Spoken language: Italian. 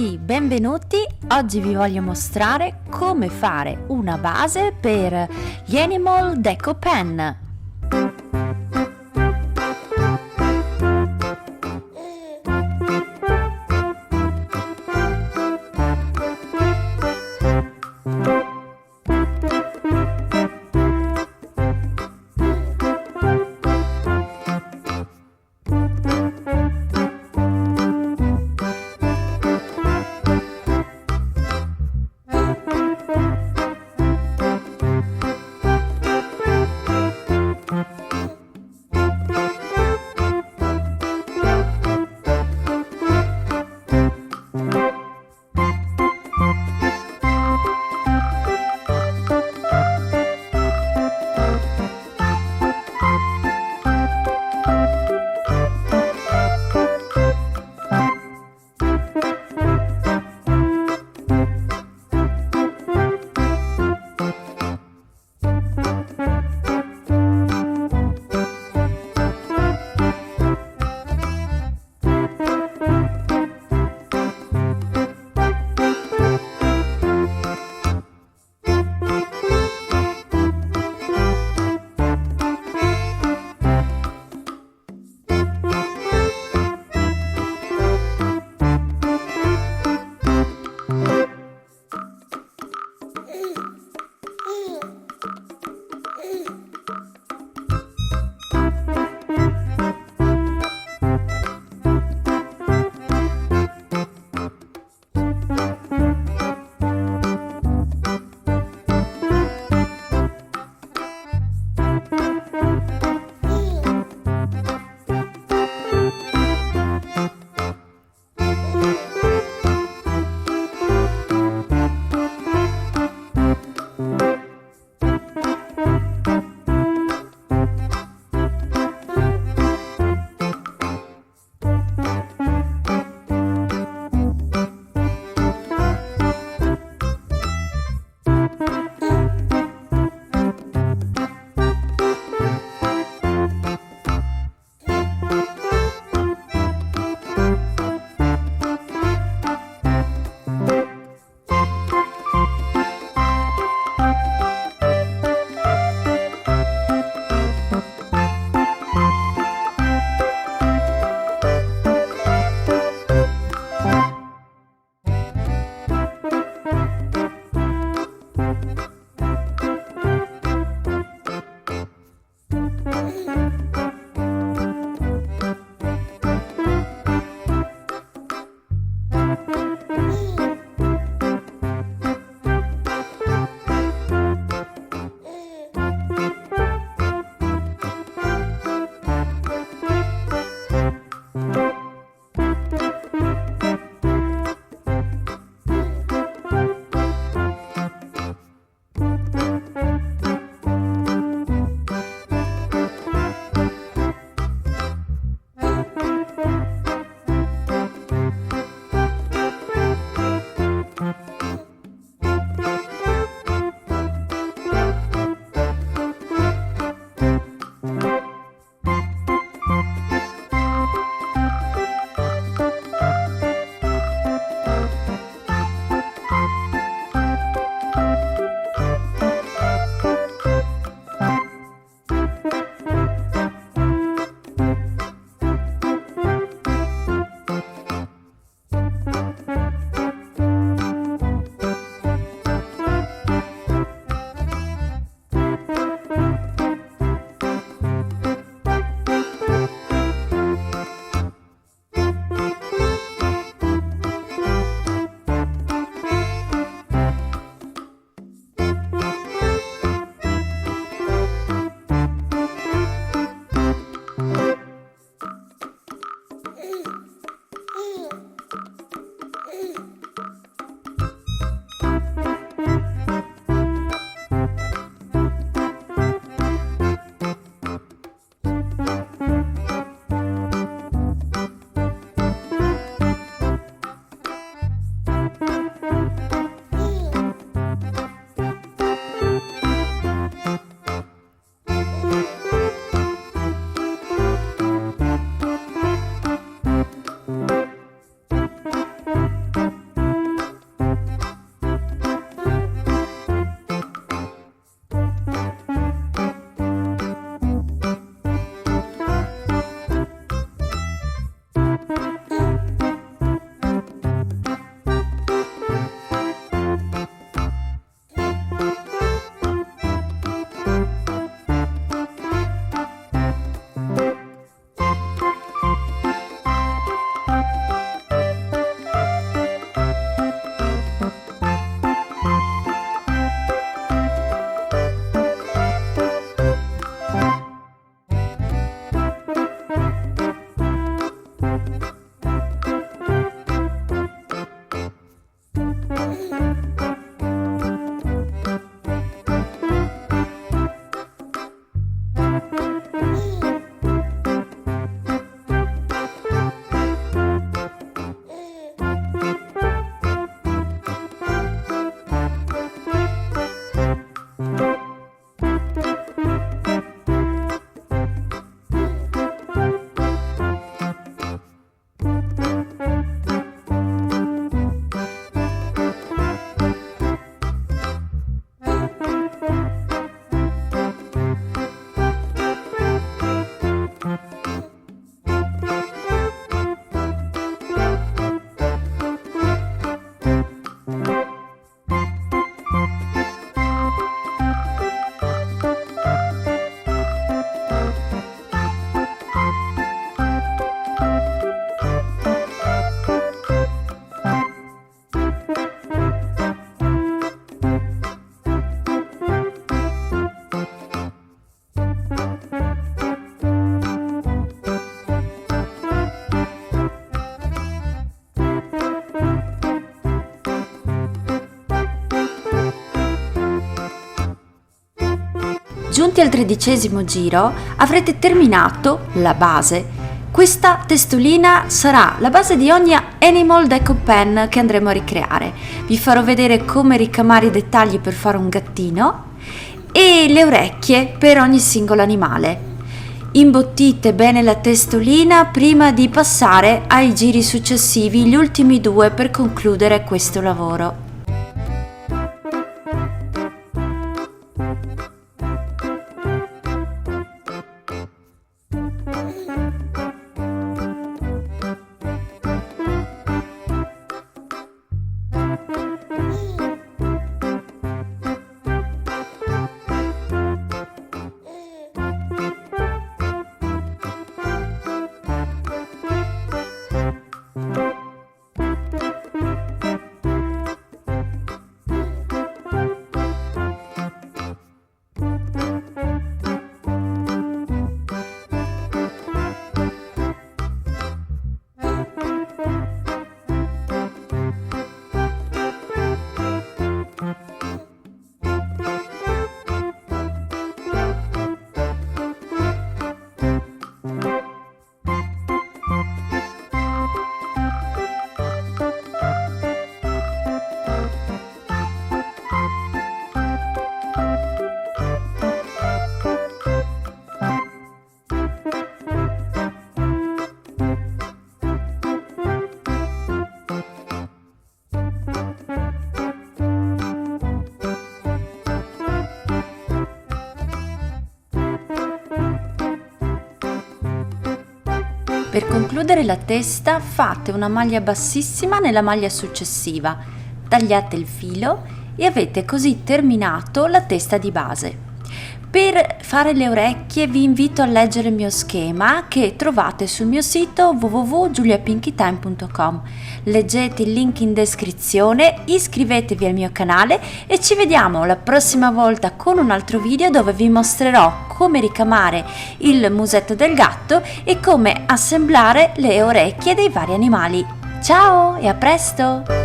tutti, benvenuti! Oggi vi voglio mostrare come fare una base per gli Animal Deco Pen. giunti al 13° giro avrete terminato la base. Questa testolina sarà la base di ogni Animal Deco Pen che andremo a ricreare. Vi farò vedere come ricamare i dettagli per fare un gattino e le orecchie per ogni singolo animale. Imbottite bene la testolina prima di passare ai giri successivi, gli ultimi 2 per concludere questo lavoro. Per concludere la testa fate una maglia bassissima nella maglia successiva, tagliate il filo e avete così terminato la testa di base. Per fare le orecchie vi invito a leggere il mio schema che trovate sul mio sito www.giuliapinkytime.com. Leggete il link in descrizione, iscrivetevi al mio canale e ci vediamo la prossima volta con un altro video dove vi mostrerò come ricamare il musetto del gatto e come assemblare le orecchie dei vari animali. Ciao e a presto!